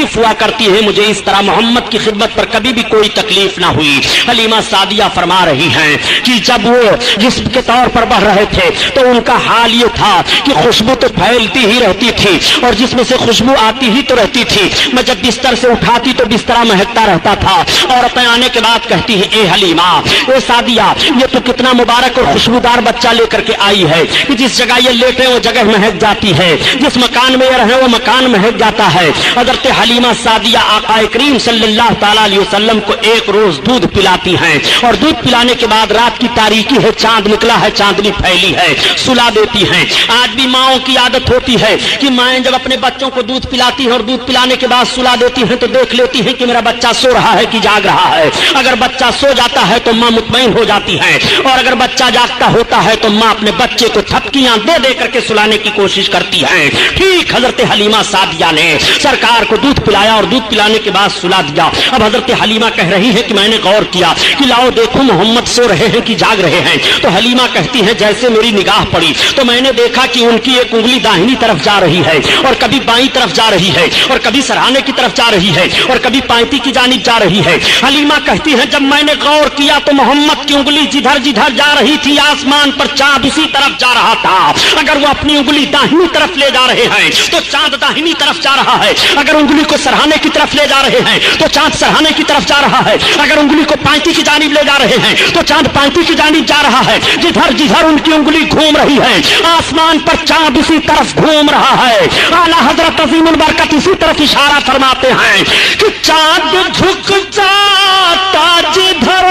तकलीफ हुआ करती है, मुझे इस तरह मोहम्मद की खिदमत पर कभी भी कोई तकलीफ ना हुई। हलीमा सादिया फरमा रही हैं कि जब वो जिस्म के तौर पर बढ़ रहे थे तो उनका हाल ये था कि खुशबू तो फैलती ही रहती थी और जिसमें से खुशबू आती ही तो रहती थी। मैं जब बिस्तर से उठाती तो बिस्तरा महकता रहता था। और अपने आने के बाद कहती है, ए हलीमा, ए सादिया, ये तो कितना मुबारक और खुशबूदार बच्चा लेकर के आई है कि जिस जगह ये लेटे वो जगह महक जाती है, जिस मकान में ये रहे वो मकान महक जाता है। हज़रत हलीमा सादिया आका करीम सल्लल्लाहु तआला अलैहि वसल्लम को एक रोज दूध पिलाती हैं और दूध पिलाने के बाद रात की तारीकी है, चांद निकला है, चांदनी फैली है, सुला देती हैं। आज भी माओं की आदत होती है कि माएं जब अपने बच्चों को दूध पिलाती हैं और दूध पिलाने के बाद सुला देती हैं तो देख लेती हैं कि मेरा बच्चा सो रहा है कि जाग रहा है। अगर बच्चा सो जाता है तो मां मुतमईन हो जाती है और अगर बच्चा जागता होता है तो मां अपने बच्चे को थपकियां दे दे करके सुलाने की कोशिश करती है। ठीक हजरत हलीमा सादिया ने सरकार को दूध पिलाया और दूध पिलाने के बाद सुला दिया। अब हजरत हलीमा कह रही है कि मैंने गौर किया कि लाओ देखो मोहम्मद सो रहे हैं कि जाग रहे हैं। तो हलीमा कहती है, जैसे मेरी निगाह पड़ी तो मैंने देखा कि उनकी एक उंगली दाहिनी तरफ जा रही है और कभी बाईं तरफ जा रही है और कभी सरहाने की तरफ जा रही है और कभी पांती की जानिब जा रही है। हलीमा कहती है, जब मैंने गौर किया तो मोहम्मद की उंगली जिधर जिधर जा रही थी आसमान पर चांद उसी तरफ जा रहा था। अगर वो अपनी उंगली दाहिनी तरफ ले जा रहे हैं तो चांद दाहिनी तरफ जा रहा है, अगर उंगली को सरहाने की तरफ ले जा रहे हैं तो चांद सरहाने की तरफ जा रहा है, अगर उंगली को पांती की जानिब ले जा रहे हैं तो चांद पांती की जानिब जा रहा है। जिधर जिधर उनकी उंगली घूम रही है आसमान पर चांद उसी तरफ घूम रहा है। आला हजरत अज़ीमुल बरकत इसी तरफ इशारा फरमाते हैं कि चांद झुक जाता जिधर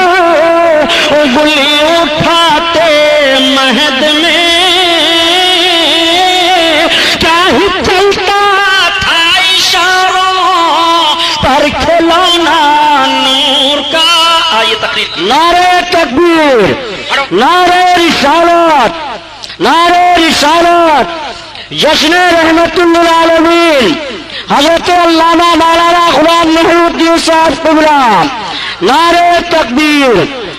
उंगली उठाते महद में, क्या ही चलता था इशारों पर खिलौना नूर का। आइए तकरीर। नारे तकबीर, नारे रिसालत, नारे रिसालत, जश्न रहमतुल्लिल आलमीन हज़रत अल्लामा मौलाना गुलाम नूरुद्दीन साहब कुबरा। नारे तकबीर।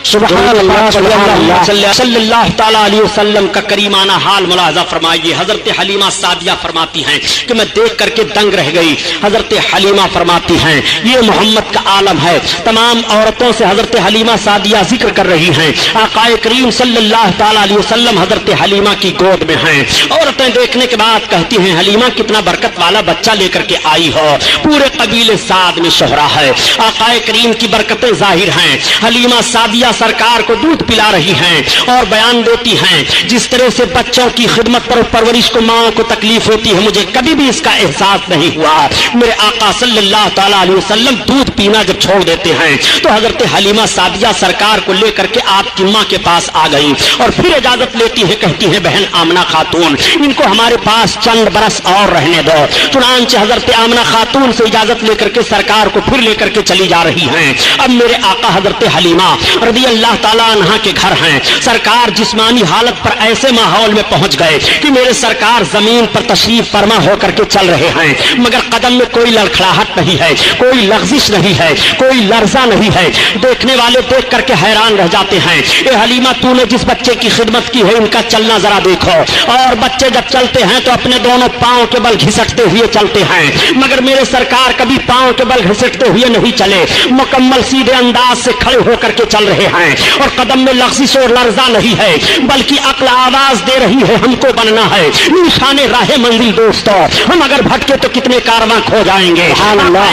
सल्लल्लाहु तआला अलैहि वसल्लम का करीमाना हाल मुलाहजा फरमाइए। हजरत हलीमा सादिया फरमाती हैं कि मैं देख करके दंग रह गई। हजरत हलीमा फरमाती हैं, ये मोहम्मद का आलम है। तमाम औरतों से हजरत हलीमा सादिया जिक्र कर रही हैं। आकाए करीम सल्लल्लाहु तआला अलैहि वसल्लम हजरत हलीमा की गोद में हैं। औरतें देखने के बाद कहती हैं, हलीमा कितना बरकत वाला बच्चा लेकर के आई हो, पूरे कबीले साद में शोहरा है। आकाए करीम की बरकतें जाहिर हैं। हलीमा सादिया सरकार को दूध पिला रही हैं और बयान देती हैं, जिस तरह से बच्चों की खिदमत पर परवरिश को माओं को तकलीफ होती है, मुझे कभी भी इसका एहसास नहीं हुआ। मेरे आका सल्लल्लाहु तआला अलैहि वसल्लम दूध पीना जब छोड़ देते हैं तो हजरत हलीमा सादिया सरकार को लेकर के आपकी माँ के पास आ गई और फिर इजाजत लेती है। कहती है, बहन आमना खातून, इनको हमारे पास चंद बरस और रहने दो। चुनांचे हजरत आमना खातून से इजाजत लेकर के सरकार को फिर लेकर के चली जा रही हैं। अब मेरे आका हजरत हलीमा रज़ी अल्लाह ताला अन्हा के घर हैं। सरकार जिस्मानी हालत पर ऐसे माहौल में पहुंच गए कि मेरे सरकार जमीन पर तशरीफ फरमा होकर के चल रहे हैं, मगर कदम में कोई लड़खड़ाहट नहीं है, कोई लग़ज़िश नहीं है, कोई लर्जा नहीं है। देखने वाले देख करके हैरान रह जाते हैं। ए हलीमा, तूने जिस बच्चे की खिदमत की है इनका चलना जरा देखो। और बच्चे जब चलते हैं तो अपने दोनों पांव के बल घिसटते हुए चलते हैं, मगर मेरे सरकार कभी पांव के बल घिसटते हुए नहीं चले, मुकम्मल सीधे अंदाज से खड़े होकर के चल रहे हैं और कदम में लग़ज़िश और लर्जा नहीं है, बल्कि अक्ल आवाज दे रही है, हमको बनना है निशाने राहे मंजिल दोस्तों। हम अगर भटके तो कितने कारवां खो जाएंगे।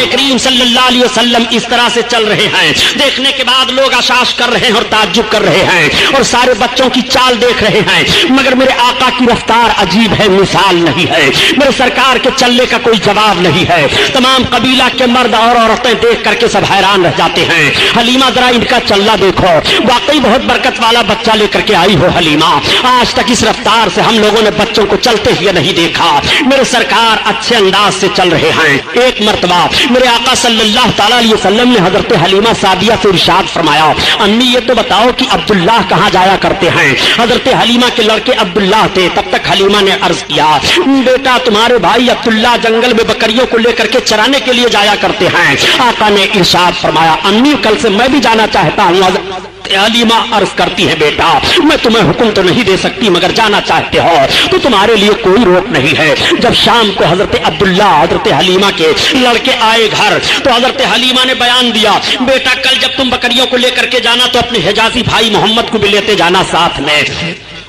करीम सल्लल्लाहु अलैहि वसल्लम इस तरह से चल रहे हैं। देखने के बाद लोग आशाश कर रहे हैं और ताज्जुब कर रहे हैं और सारे बच्चों की चाल देख रहे हैं, मगर मेरे आका की रफ्तार अजीब है, मिसाल नहीं है। मेरे सरकार के चलने का कोई जवाब नहीं है। तमाम कबीला के मर्द और औरतें देख करके सब हैरान रह जाते हैं। हलीमा जरा इनका चलना देखो, वाकई बहुत बरकत वाला बच्चा लेकर के आई हो हलीमा। आज तक इस रफ्तार से हम लोगों ने बच्चों को चलते हुए नहीं देखा। मेरे सरकार अच्छे अंदाज से चल रहे हैं। एक मर्तबा मेरे आका सल्लल्लाहु तआला अलैहि वसल्लम ने हजरत हलीमा सादिया से इरशाद फरमाया, अम्मी ये तो बताओ कि अब्दुल्लाह कहाँ जाया करते हैं। हजरत हलीमा के लड़के अब्दुल्लाह थे। तब तक हलीमा ने अर्ज किया, बेटा तुम्हारे भाई अब्दुल्लाह जंगल में बकरियों को लेकर के चराने के लिए जाया करते हैं। आका ने इरशाद फरमाया, अम्मी कल से मैं भी जाना चाहता हूँ। حضرت حلیمہ عرض کرتی ہے بیٹا میں تمہیں حکم تو نہیں دے سکتی مگر جانا چاہتے ہو تو تمہارے لیے کوئی روک نہیں ہے. جب شام کو حضرت عبداللہ حضرت حلیمہ کے لڑکے آئے گھر تو حضرت حلیمہ نے بیان دیا بیٹا کل جب تم بکریوں کو لے کر کے جانا تو اپنے حجازی بھائی محمد کو بھی لیتے جانا ساتھ میں.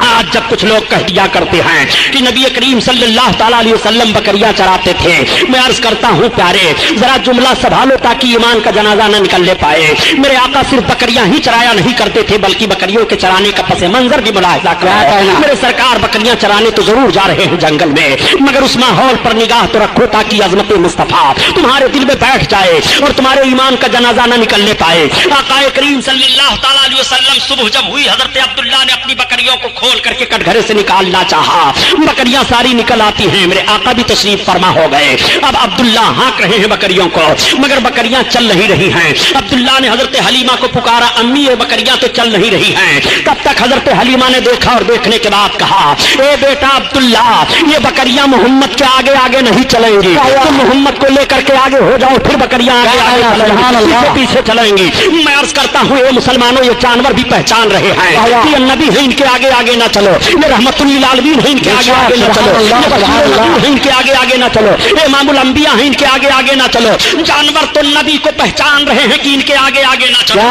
آج جب کچھ لوگ کہہ دیا کرتے ہیں کہ نبی کریم صلی اللہ تعالیٰ علیہ وسلم بکریاں چراتے تھے, میں عرض کرتا ہوں پیارے ذرا جملہ سنبھالو تاکہ ایمان کا جنازہ نہ نکلنے پائے. میرے آقا صرف بکریاں ہی چرایا نہیں کرتے تھے بلکہ بکریوں کے چرانے کا پس منظر بھی ملاحظہ کرا. میرے سرکار بکریاں چرانے تو ضرور جا رہے ہیں جنگل میں مگر اس ماحول پر نگاہ تو رکھو تاکہ عظمت مصطفیٰ تمہارے دل میں بیٹھ جائے اور تمہارے ایمان کا جنازہ نہ نکلنے پائے. آقا کریم صلی اللہ تعالیٰ علیہ وسلم صبح جب ہوئی حضرت عبداللہ نے اپنی بکریوں کو کھول کر کے کٹگھرے سے نکالنا چاہا. بکریاں ساری نکل آتی ہیں. میرے آقا بھی تشریف فرما ہو گئے. اب عبداللہ ہانک رہے ہیں بکریوں کو مگر بکریاں چل نہیں رہی ہیں. عبداللہ نے حضرت حلیمہ کو پکارا امی یہ بکریاں تو چل نہیں رہی ہیں. تب تک حضرت حلیمہ نے دیکھا اور دیکھنے کے بعد کہا اے بیٹا عبداللہ یہ بکریاں محمد کے آگے آگے نہیں چلیں گی. تم محمد کو لے کر کے آگے ہو جاؤ پھر بکریاں آگے پیچھے چلیں گی. میں عرض کرتا ہوں اے مسلمانوں یہ جانور بھی پہچان رہے ہیں یہ نبی ہے ان کے آگے آگے نہ چلو. یہ رحمت للعالمین ہے ان کے آگے آگے نہ چلو. یہ ان کے آگے آگے نہ چلو. امام الانبیاء ہیں ان کے آگے آگے نہ چلو. جانور تو نبی کو پہچان رہے ہیں کہ ان کے آگے آگے نہ چلو.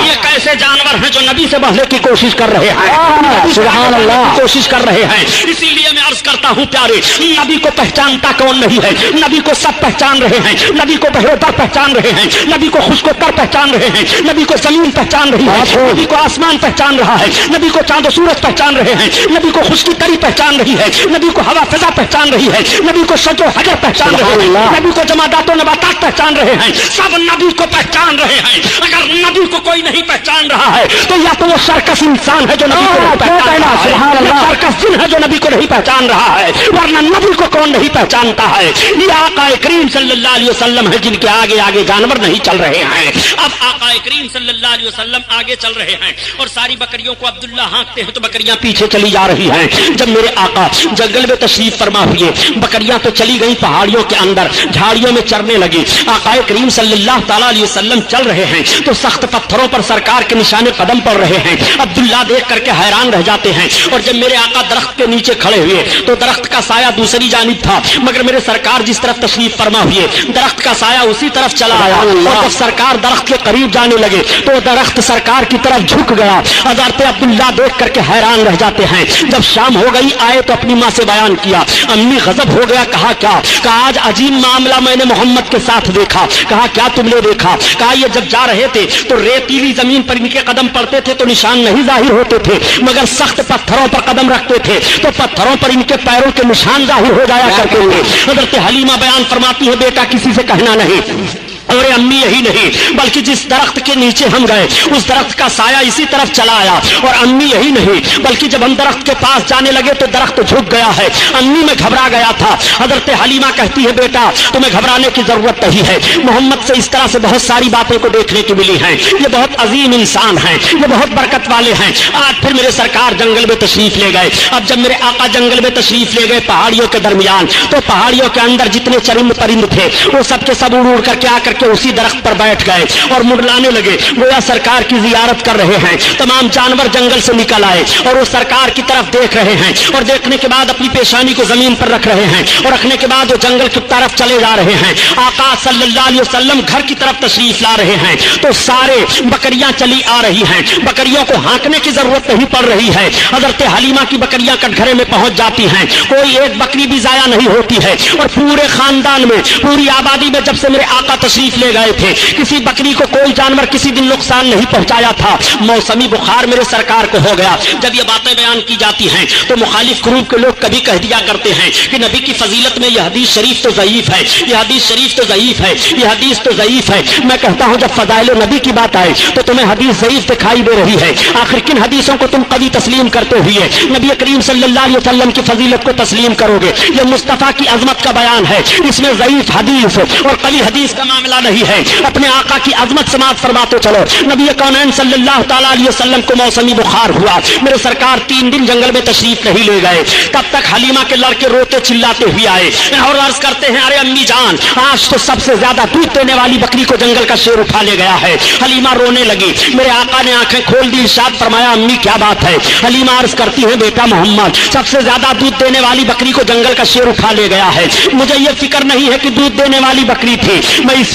یہ کیسے جانور ہیں جو نبی سے بڑھنے کی کوشش کر رہے ہیں سبحان اللہ کوشش کر رہے ہیں. اسی لیے میں عرض کرتا ہوں پیارے نبی کو پہچانتا کون نہیں ہے. نبی کو سب پہچان رہے ہیں. نبی کو بہروتر پہچان رہے ہیں. نبی کو خشکوتر پہچان رہے ہیں. نبی کو زمین پہچان رہی ہے. نبی کو آسمان پہچان رہا ہے. نبی کو چاند و سورج پہچان رہے ہیں. نبی کو خشکی تری پہچان رہی ہے. نبی کو ہوا فضا پہچان رہی ہے. نبی کو شجر و حجر پہچان رہے ہیں. نبی کو جمادات و نباتات پہچان رہے ہیں. سب نبی کو پہچان رہے ہیں. اگر نبی کو کوئی نہیں پہچان رہا ہے تو یا تو وہ سرکس انسان ہے جو نبی کو نہیں پہچان رہا ہے یا سرکس جن ہے جو نبی کو نہیں پہچان رہا ہے ورنہ نبی کو کون نہیں پہچانتا ہے. یہ آقا کریم صلی اللہ علیہ وسلم ہے جن کے آگے آگے جانور نہیں چل رہے ہیں. اب آقا کریم صلی اللہ علیہ وسلم آگے چل رہے ہیں اور ساری بکریوں کو عبداللہ ہانکتے ہیں تو بکریاں پیچھے چلی جا رہی ہیں. جب میرے آقا جنگل میں تشریف فرما ہوئے بکریاں تو چلی گئی پہاڑیوں کے اندر جھاڑیوں میں چرنے لگی. آقا کریم صلی اللہ تعالیٰ علیہ وسلم چل رہے ہیں تو سخت پتھروں پر سرکار کے نشانے قدم پڑ رہے ہیں. عبداللہ دیکھ کر کے حیران رہ جاتے ہیں. اور جب میرے آقا درخت کے نیچے کھڑے ہوئے تو درخت کا سایہ دوسری جانب تھا مگر میرے سرکار جس طرف تشریف فرما ہوئے درخت کا سایہ اسی طرف چلا آیا. اور جب سرکار درخت کے قریب جانے لگے تو درخت سرکار کی طرف جھک گیا. حضرت عبداللہ دیکھ کر کے حیران رہ جاتے ہیں. جب شام ہو گئی آئے تو اپنی ماں سے بیان کیا. امی غضب ہو گیا. کہا کیا؟ کہا آج عجیب معاملہ میں نے محمد کے ساتھ دیکھا. کہا کیا تم نے دیکھا؟ کہا یہ جب جا رہے تھے تو ریتیلی زمین پر ان کے قدم پڑتے تھے تو نشان نہیں ظاہر ہوتے تھے مگر سخت پتھروں پر قدم رکھتے تھے تو پتھروں پر ان کے پیروں کے نشان ظاہر ہو جایا کرتے تھے. حضرت حلیمہ بیان فرماتی ہے بیٹا کسی سے کہنا نہیں. اور امی یہی نہیں بلکہ جس درخت کے نیچے ہم گئے اس درخت کا سایہ اسی طرف چلا آیا. اور امی یہی نہیں بلکہ جب ہم درخت کے پاس جانے لگے تو درخت جھک گیا ہے. امی میں گھبرا گیا تھا. حضرت حلیمہ کہتی ہے بیٹا تمہیں گھبرانے کی ضرورت نہیں ہے. محمد سے اس طرح سے بہت ساری باتیں کو دیکھنے کی ملی ہیں. یہ بہت عظیم انسان ہیں. یہ بہت برکت والے ہیں. آج پھر میرے سرکار جنگل میں تشریف لے گئے. اب جب میرے آقا جنگل میں تشریف لے گئے پہاڑیوں کے درمیان تو پہاڑیوں کے اندر جتنے چرند پرند تھے وہ سب کے سب اڑ کر کے آ کر کے اسی درخت پر بیٹھ گئے اور منڈلانے لگے گویا سرکار کی زیارت کر رہے ہیں. تمام جانور جنگل سے نکل آئے اور وہ سرکار کی طرف دیکھ رہے ہیں اور دیکھنے کے بعد اپنی پیشانی کو زمین پر رکھ رہے ہیں اور رکھنے کے بعد وہ جنگل کی طرف چلے جا رہے ہیں. آقا صلی اللہ علیہ وسلم گھر کی طرف تشریف لا رہے ہیں تو سارے بکریاں چلی آ رہی ہیں. بکریوں کو ہانکنے کی ضرورت نہیں پڑ رہی ہے. حضرت حلیمہ کی بکریاں کٹگھرے میں پہنچ جاتی ہیں. کوئی ایک بکری بھی ضائع نہیں ہوتی ہے. اور پورے خاندان میں پوری آبادی میں جب سے میرے آقا تشریف لے گئے تھے کسی بکری کو کوئی جانور کسی دن نقصان نہیں پہنچایا تھا. موسمی بخار میرے سرکار کو ہو گیا. جب یہ باتیں بیان کی جاتی ہیں تو مخالف گروپ کے لوگ کبھی کہہ دیا کرتے ہیں کہ نبی کی فضیلت میں یہ حدیث شریف تو ضعیف ہے. یہ حدیث شریف تو ضعیف ہے. یہ حدیث تو ضعیف ہے. میں کہتا ہوں جب فضائل نبی کی بات آئے تو تمہیں حدیث ضعیف دکھائی دے رہی ہے. آخر کن حدیثوں کو تم قوی تسلیم کرتے ہوئے نبی کریم صلی اللہ علیہ وسلم کی فضیلت کو تسلیم کرو گے؟ یہ مصطفیٰ کی عظمت کا بیان ہے. اس میں ضعیف حدیث اور قوی حدیث کا معاملہ वाला नहीं है। अपने आका की अजमत समात फरमाते चलो। नबी कौनैन सल्लल्लाहु ताला अलैहि वसल्लम को मौसमी बुखार हुआ, मेरे सरकार 3 दिन जंगल में तशरीफ नहीं ले गए। तब तक हलीमा के लड़के रोते चिल्लाते हुए आए और अर्ज करते हैं, अरे अम्मी जान, आज तो सबसे ज्यादा दूध देने वाली बकरी को जंगल का शेर उठा ले गया है। हलीमा रोने लगी। मेरे आका ने आंखें खोल दी, इरशाद फरमाया, अम्मी क्या बात है? हलीमा अर्ज करती है, बेटा मोहम्मद, सबसे ज्यादा दूध देने वाली बकरी को जंगल का शेर उठा ले गया है। मुझे ये फिक्र नहीं है कि दूध देने वाली बकरी थी, मैं इस